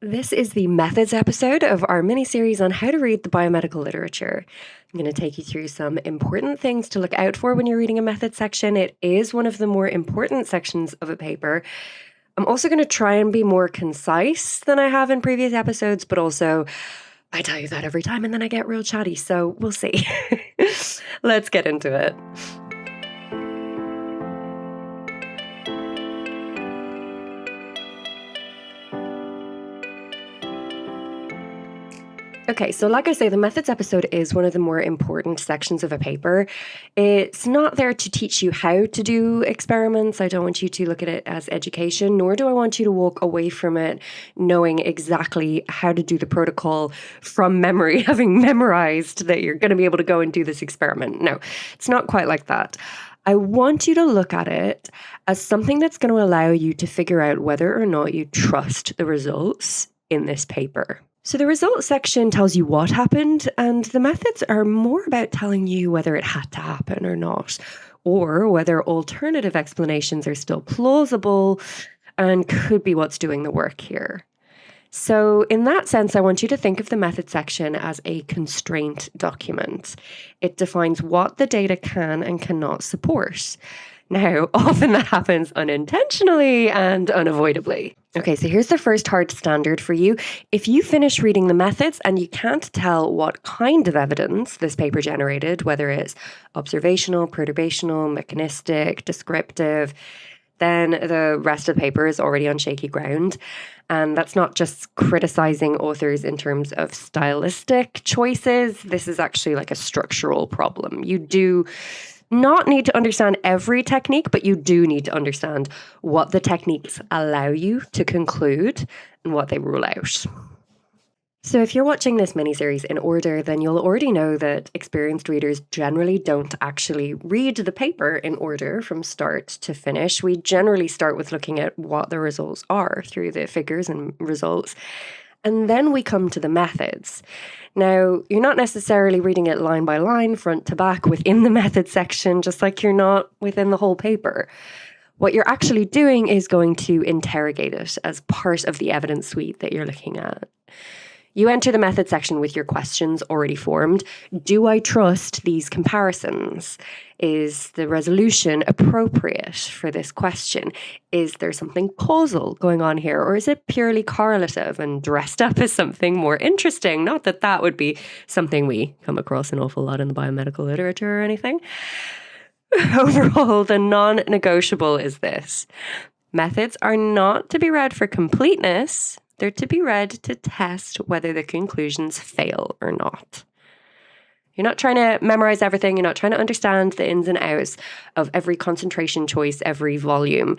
This is the methods episode of our mini-series on how to read the biomedical literature. I'm going to take you through some important things to look out for when you're reading a methods section. It is one of the more important sections of a paper. I'm also going to try and be more concise than I have in previous episodes, but also I tell you that every time and then I get real chatty, so we'll see. Let's get into it. Okay, so like I say, the methods episode is one of the more important sections of a paper. It's not there to teach you how to do experiments. I don't want you to look at it as education, nor do I want you to walk away from it knowing exactly how to do the protocol from memory, having memorized that you're going to be able to go and do this experiment. No, it's not quite like that. I want you to look at it as something that's going to allow you to figure out whether or not you trust the results in this paper. So the results section tells you what happened, and the methods are more about telling you whether it had to happen or not, or whether alternative explanations are still plausible and could be what's doing the work here. So in that sense, I want you to think of the method section as a constraint document. It defines what the data can and cannot support. Now, often that happens unintentionally and unavoidably. Okay, so here's the first hard standard for you. If you finish reading the methods and you can't tell what kind of evidence this paper generated, whether it's observational, perturbational, mechanistic, descriptive, then the rest of the paper is already on shaky ground. And that's not just criticizing authors in terms of stylistic choices. This is actually like a structural problem. You do not need to understand every technique, but you do need to understand what the techniques allow you to conclude and what they rule out. So if you're watching this miniseries in order, then you'll already know that experienced readers generally don't actually read the paper in order from start to finish. We generally start with looking at what the results are through the figures and results. And then we come to the methods. Now, you're not necessarily reading it line by line, front to back within the methods section, just like you're not within the whole paper. What you're actually doing is going to interrogate it as part of the evidence suite that you're looking at. You enter the method section with your questions already formed. Do I trust these comparisons? Is the resolution appropriate for this question? Is there something causal going on here? Or is it purely correlative and dressed up as something more interesting? Not that that would be something we come across an awful lot in the biomedical literature or anything. Overall, the non-negotiable is this. Methods are not to be read for completeness. They're to be read to test whether the conclusions fail or not. You're not trying to memorize everything. You're not trying to understand the ins and outs of every concentration choice, every volume.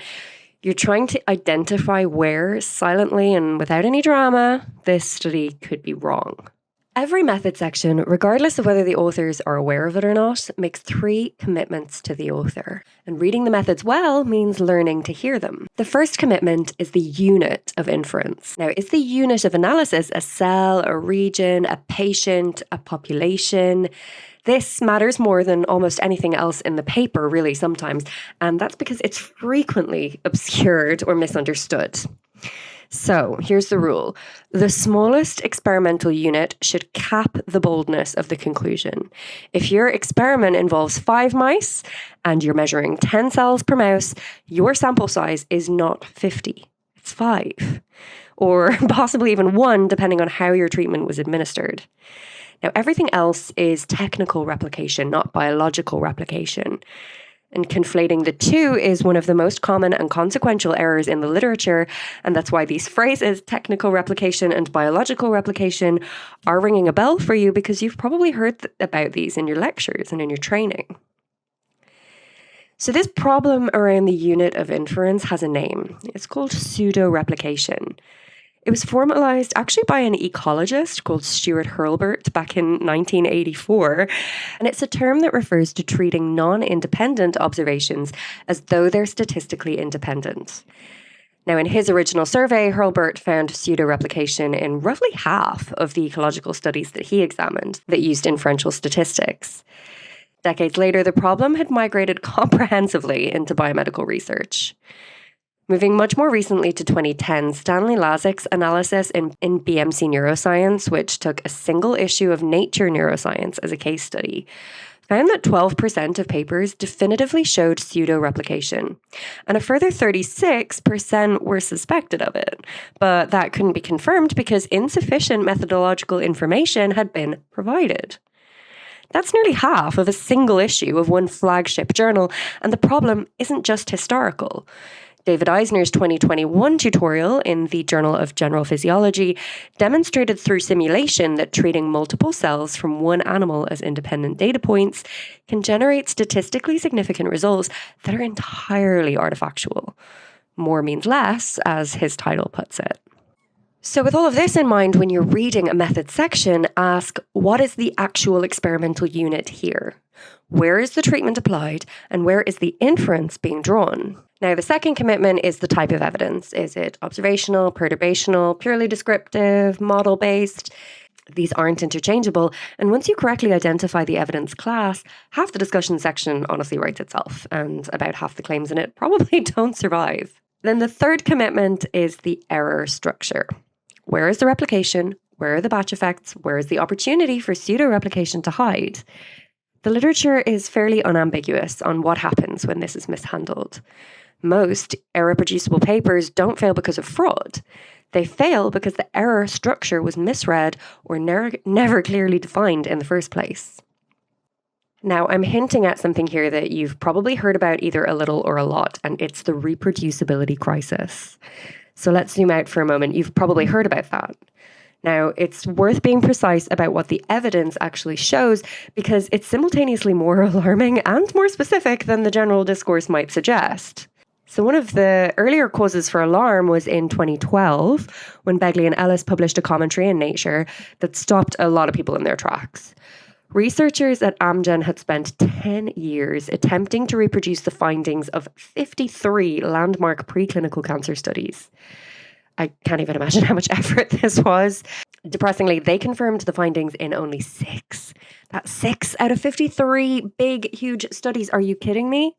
You're trying to identify where, silently and without any drama, this study could be wrong. Every method section, regardless of whether the authors are aware of it or not, makes 3 commitments to the author. And reading the methods well means learning to hear them. The first commitment is the unit of inference. Now, is the unit of analysis a cell, a region, a patient, a population? This matters more than almost anything else in the paper, really, sometimes. And that's because it's frequently obscured or misunderstood. So here's the rule. The smallest experimental unit should cap the boldness of the conclusion. If your experiment involves 5 mice and you're measuring 10 cells per mouse, your sample size is not 50. It's 5. Or possibly even 1, depending on how your treatment was administered. Now, everything else is technical replication, not biological replication. And conflating the two is one of the most common and consequential errors in the literature, and that's why these phrases, technical replication and biological replication, are ringing a bell for you because you've probably heard about these in your lectures and in your training. So this problem around the unit of inference has a name. It's called pseudoreplication. It was formalized actually by an ecologist called Stuart Hurlburt back in 1984, and it's a term that refers to treating non-independent observations as though they're statistically independent. Now, in his original survey, Hurlburt found pseudoreplication in roughly half of the ecological studies that he examined that used inferential statistics. Decades later, the problem had migrated comprehensively into biomedical research. Moving much more recently to 2010, Stanley Lazick's analysis in BMC Neuroscience, which took a single issue of Nature Neuroscience as a case study, found that 12% of papers definitively showed pseudoreplication, and a further 36% were suspected of it. But that couldn't be confirmed because insufficient methodological information had been provided. That's nearly half of a single issue of one flagship journal, and the problem isn't just historical. David Eisner's 2021 tutorial in the Journal of General Physiology demonstrated through simulation that treating multiple cells from one animal as independent data points can generate statistically significant results that are entirely artifactual. More means less, as his title puts it. So with all of this in mind, when you're reading a method section, ask, what is the actual experimental unit here? Where is the treatment applied, and where is the inference being drawn? Now, the second commitment is the type of evidence. Is it observational, perturbational, purely descriptive, model-based? These aren't interchangeable, and once you correctly identify the evidence class, half the discussion section honestly writes itself, and about half the claims in it probably don't survive. Then the third commitment is the error structure. Where is the replication? Where are the batch effects? Where is the opportunity for pseudo-replication to hide? The literature is fairly unambiguous on what happens when this is mishandled. Most irreproducible papers don't fail because of fraud. They fail because the error structure was misread or never clearly defined in the first place. Now, I'm hinting at something here that you've probably heard about either a little or a lot, and it's the reproducibility crisis. So let's zoom out for a moment. You've probably heard about that. Now, it's worth being precise about what the evidence actually shows because it's simultaneously more alarming and more specific than the general discourse might suggest. So one of the earlier causes for alarm was in 2012 when Begley and Ellis published a commentary in Nature that stopped a lot of people in their tracks. Researchers at Amgen had spent 10 years attempting to reproduce the findings of 53 landmark preclinical cancer studies. I can't even imagine how much effort this was. Depressingly, they confirmed the findings in only 6. That's 6 out of 53 big, huge studies. Are you kidding me?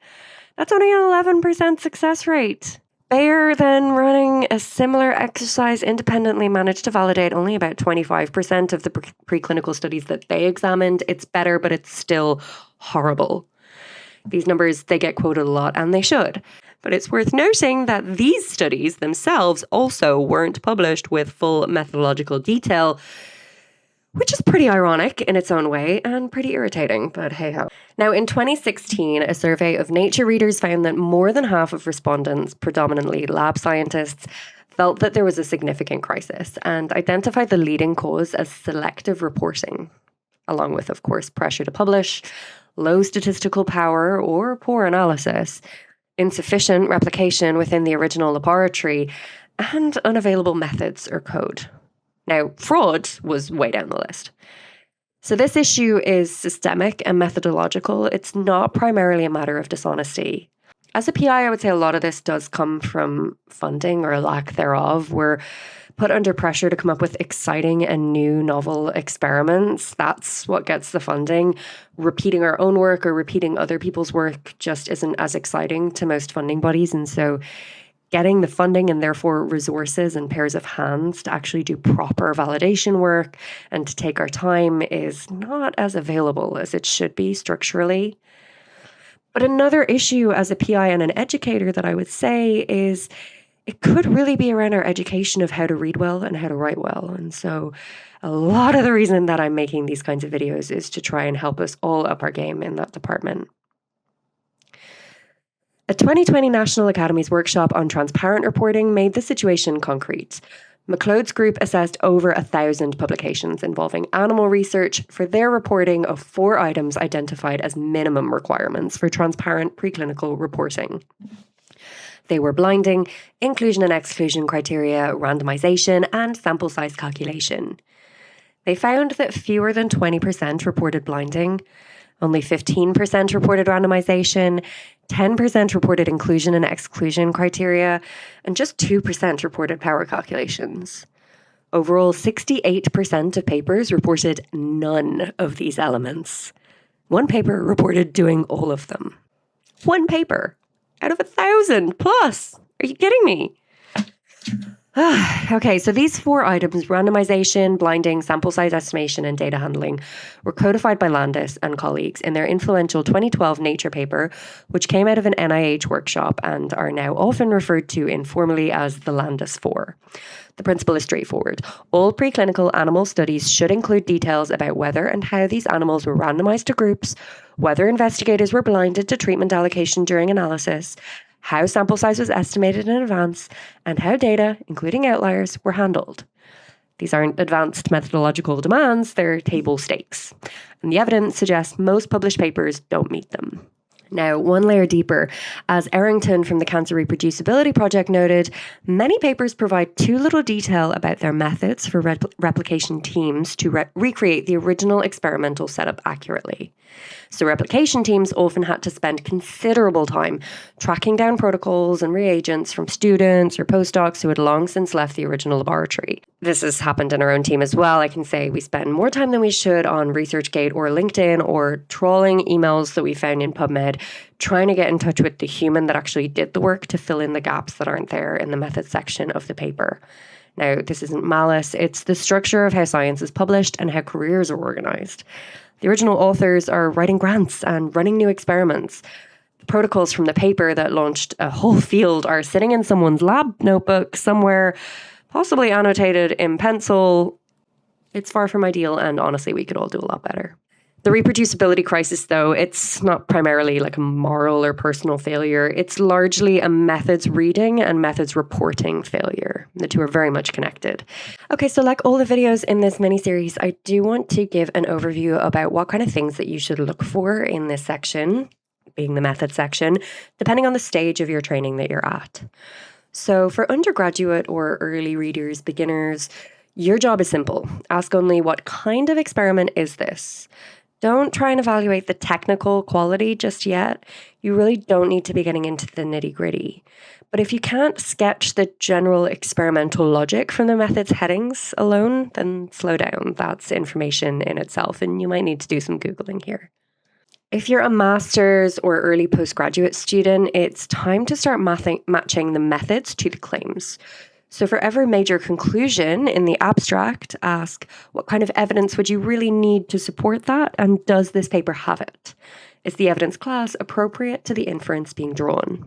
That's only an 11% success rate. Bayer, then running a similar exercise, independently managed to validate only about 25% of the preclinical studies that they examined. It's better, but it's still horrible. These numbers, they get quoted a lot, and they should. But it's worth noting that these studies themselves also weren't published with full methodological detail, which is pretty ironic in its own way and pretty irritating, but hey-ho. Now, in 2016, a survey of Nature readers found that more than half of respondents, predominantly lab scientists, felt that there was a significant crisis and identified the leading cause as selective reporting, along with, of course, pressure to publish, low statistical power or poor analysis, insufficient replication within the original laboratory, and unavailable methods or code. Now, fraud was way down the list. So this issue is systemic and methodological. It's not primarily a matter of dishonesty. As a PI, I would say a lot of this does come from funding or lack thereof. We're put under pressure to come up with exciting and new novel experiments. That's what gets the funding. Repeating our own work or repeating other people's work just isn't as exciting to most funding bodies. And so getting the funding and therefore resources and pairs of hands to actually do proper validation work and to take our time is not as available as it should be structurally. But another issue as a PI and an educator that I would say is it could really be around our education of how to read well and how to write well. And so a lot of the reason that I'm making these kinds of videos is to try and help us all up our game in that department. A 2020 National Academies workshop on transparent reporting made the situation concrete. McLeod's group assessed over 1,000 publications involving animal research for their reporting of 4 items identified as minimum requirements for transparent preclinical reporting. They were blinding, inclusion and exclusion criteria, randomization, and sample size calculation. They found that fewer than 20% reported blinding, only 15% reported randomization, 10% reported inclusion and exclusion criteria, and just 2% reported power calculations. Overall, 68% of papers reported none of these elements. One paper reported doing all of them. One paper. out of 1,000 plus. Are you kidding me? Okay, so these 4 items, randomization, blinding, sample size estimation, and data handling, were codified by Landis and colleagues in their influential 2012 Nature paper, which came out of an NIH workshop and are now often referred to informally as the Landis 4. The principle is straightforward. All preclinical animal studies should include details about whether and how these animals were randomized to groups, whether investigators were blinded to treatment allocation during analysis, how sample size was estimated in advance, and how data, including outliers, were handled. These aren't advanced methodological demands, they're table stakes. And the evidence suggests most published papers don't meet them. Now, one layer deeper, as Errington from the Cancer Reproducibility Project noted, many papers provide too little detail about their methods for replication teams to recreate the original experimental setup accurately. So replication teams often had to spend considerable time tracking down protocols and reagents from students or postdocs who had long since left the original laboratory. This has happened in our own team as well. I can say we spend more time than we should on ResearchGate or LinkedIn or trawling emails that we found in PubMed, trying to get in touch with the human that actually did the work to fill in the gaps that aren't there in the methods section of the paper. Now, this isn't malice, it's the structure of how science is published and how careers are organized. The original authors are writing grants and running new experiments. The protocols from the paper that launched a whole field are sitting in someone's lab notebook somewhere, possibly annotated in pencil. It's far from ideal, and honestly, we could all do a lot better. The reproducibility crisis, though, it's not primarily like a moral or personal failure. It's largely a methods reading and methods reporting failure. The two are very much connected. Okay, so like all the videos in this mini-series, I do want to give an overview about what kind of things that you should look for in this section, being the methods section, depending on the stage of your training that you're at. So for undergraduate or early readers, beginners, your job is simple. Ask only, what kind of experiment is this? Don't try and evaluate the technical quality just yet. You really don't need to be getting into the nitty-gritty. But if you can't sketch the general experimental logic from the methods headings alone, then slow down. That's information in itself, and you might need to do some Googling here. If you're a master's or early postgraduate student, it's time to start matching the methods to the claims. So for every major conclusion in the abstract, ask, what kind of evidence would you really need to support that? And does this paper have it? Is the evidence class appropriate to the inference being drawn?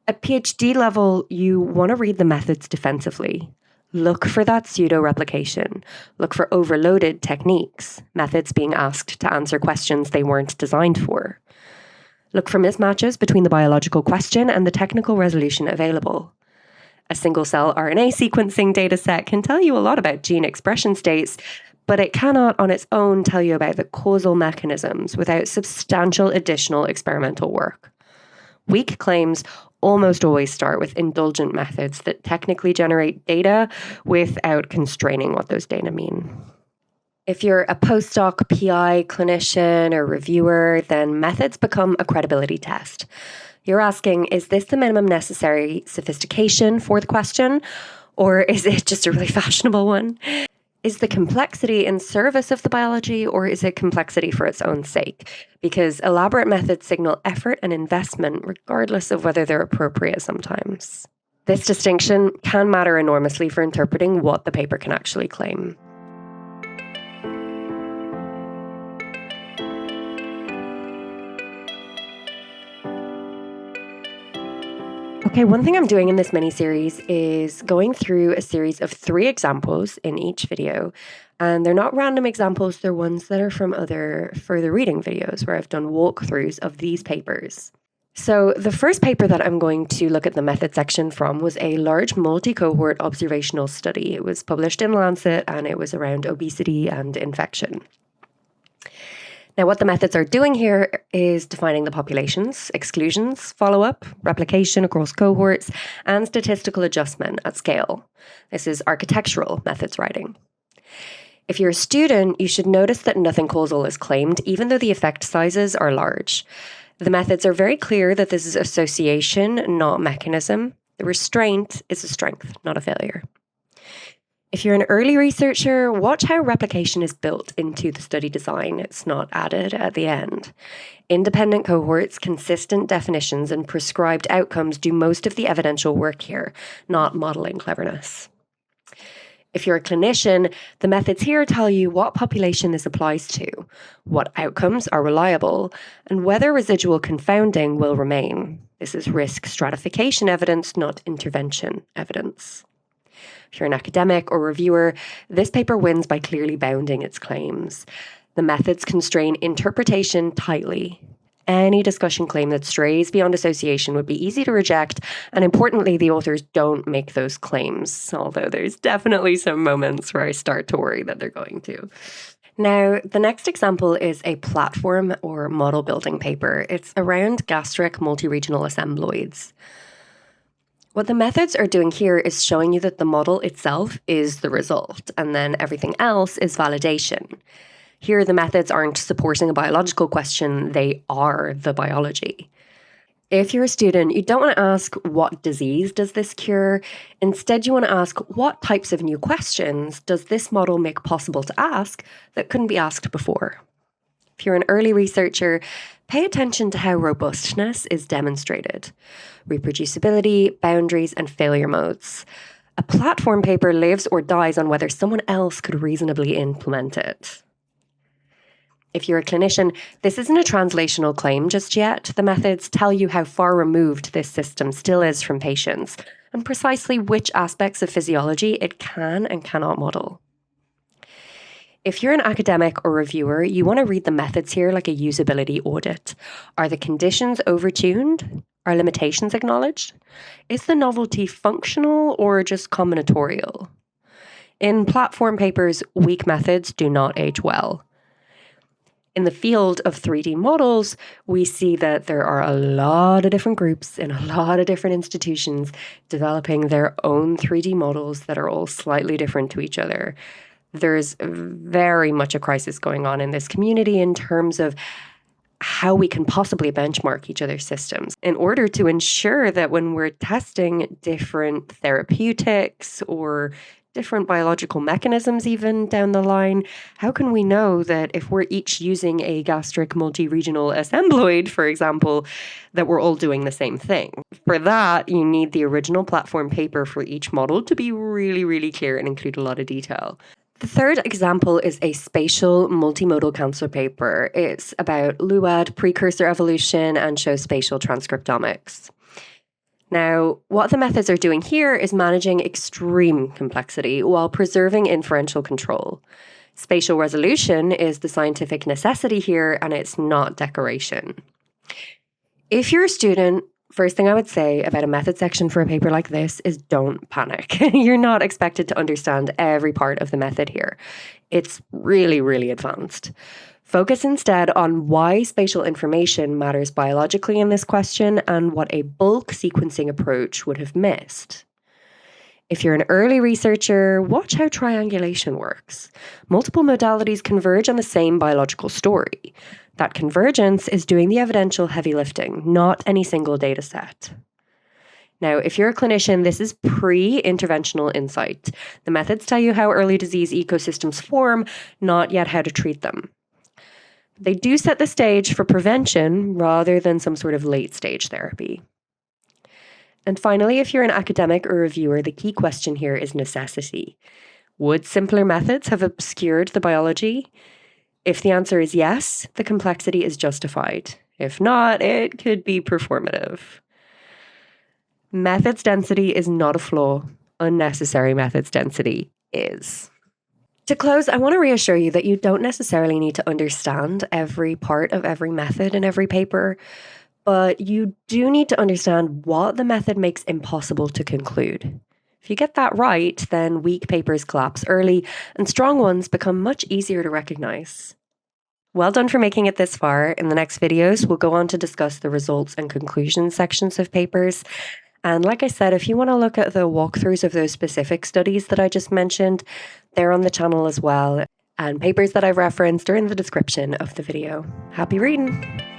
At PhD level, you want to read the methods defensively. Look for that pseudoreplication. Look for overloaded techniques, methods being asked to answer questions they weren't designed for. Look for mismatches between the biological question and the technical resolution available. A single-cell RNA sequencing dataset can tell you a lot about gene expression states, but it cannot on its own tell you about the causal mechanisms without substantial additional experimental work. Weak claims almost always start with indulgent methods that technically generate data without constraining what those data mean. If you're a postdoc, PI, clinician, or reviewer, then methods become a credibility test. You're asking, is this the minimum necessary sophistication for the question, or is it just a really fashionable one? Is the complexity in service of the biology, or is it complexity for its own sake? Because elaborate methods signal effort and investment, regardless of whether they're appropriate sometimes. This distinction can matter enormously for interpreting what the paper can actually claim. Okay, one thing I'm doing in this mini-series is going through a series of 3 examples in each video. And they're not random examples, they're ones that are from other further reading videos where I've done walkthroughs of these papers. So the first paper that I'm going to look at the method section from was a large multi-cohort observational study. It was published in Lancet and it was around obesity and infection. Now, what the methods are doing here is defining the populations, exclusions, follow-up, replication across cohorts, and statistical adjustment at scale. This is architectural methods writing. If you're a student, you should notice that nothing causal is claimed, even though the effect sizes are large. The methods are very clear that this is association, not mechanism. The restraint is a strength, not a failure. If you're an early researcher, watch how replication is built into the study design. It's not added at the end. Independent cohorts, consistent definitions, and prescribed outcomes do most of the evidential work here, not modeling cleverness. If you're a clinician, the methods here tell you what population this applies to, what outcomes are reliable, and whether residual confounding will remain. This is risk stratification evidence, not intervention evidence. If you're an academic or reviewer, this paper wins by clearly bounding its claims. The methods constrain interpretation tightly. Any discussion claim that strays beyond association would be easy to reject, and importantly, the authors don't make those claims, although there's definitely some moments where I start to worry that they're going to. Now, the next example is a platform or model building paper. It's around gastric multi-regional assembloids. What the methods are doing here is showing you that the model itself is the result, and then everything else is validation. Here, the methods aren't supporting a biological question, they are the biology. If you're a student, you don't want to ask, what disease does this cure? Instead, you want to ask, what types of new questions does this model make possible to ask that couldn't be asked before? If you're an early researcher, pay attention to how robustness is demonstrated. Reproducibility, boundaries, and failure modes. A platform paper lives or dies on whether someone else could reasonably implement it. If you're a clinician, this isn't a translational claim just yet. The methods tell you how far removed this system still is from patients, and precisely which aspects of physiology it can and cannot model. If you're an academic or reviewer, you want to read the methods here like a usability audit. Are the conditions overtuned? Are limitations acknowledged? Is the novelty functional or just combinatorial? In platform papers, weak methods do not age well. In the field of 3D models, we see that there are a lot of different groups in a lot of different institutions developing their own 3D models that are all slightly different to each other. There's very much a crisis going on in this community in terms of how we can possibly benchmark each other's systems in order to ensure that when we're testing different therapeutics or different biological mechanisms even down the line, how can we know that if we're each using a gastric multi-regional assembloid, for example, that we're all doing the same thing? For that, you need the original platform paper for each model to be really, really clear and include a lot of detail. The third example is a spatial multimodal cancer paper. It's about LUAD precursor evolution and shows spatial transcriptomics. Now, what the methods are doing here is managing extreme complexity while preserving inferential control. Spatial resolution is the scientific necessity here, and it's not decoration. If you're a student, first thing I would say about a method section for a paper like this is don't panic. You're not expected to understand every part of the method here. It's really, really advanced. Focus instead on why spatial information matters biologically in this question and what a bulk sequencing approach would have missed. If you're an early researcher, watch how triangulation works. Multiple modalities converge on the same biological story. That convergence is doing the evidential heavy lifting, not any single data set. Now, if you're a clinician, this is pre-interventional insight. The methods tell you how early disease ecosystems form, not yet how to treat them. They do set the stage for prevention rather than some sort of late-stage therapy. And finally, if you're an academic or reviewer, the key question here is necessity. Would simpler methods have obscured the biology? If the answer is yes, the complexity is justified. If not, it could be performative. Methods density is not a flaw. Unnecessary methods density is. To close, I want to reassure you that you don't necessarily need to understand every part of every method in every paper, but you do need to understand what the method makes impossible to conclude. If you get that right, then weak papers collapse early and strong ones become much easier to recognize. Well done for making it this far. In the next videos, we'll go on to discuss the results and conclusions sections of papers. And like I said, if you want to look at the walkthroughs of those specific studies that I just mentioned, they're on the channel as well. And papers that I've referenced are in the description of the video. Happy reading!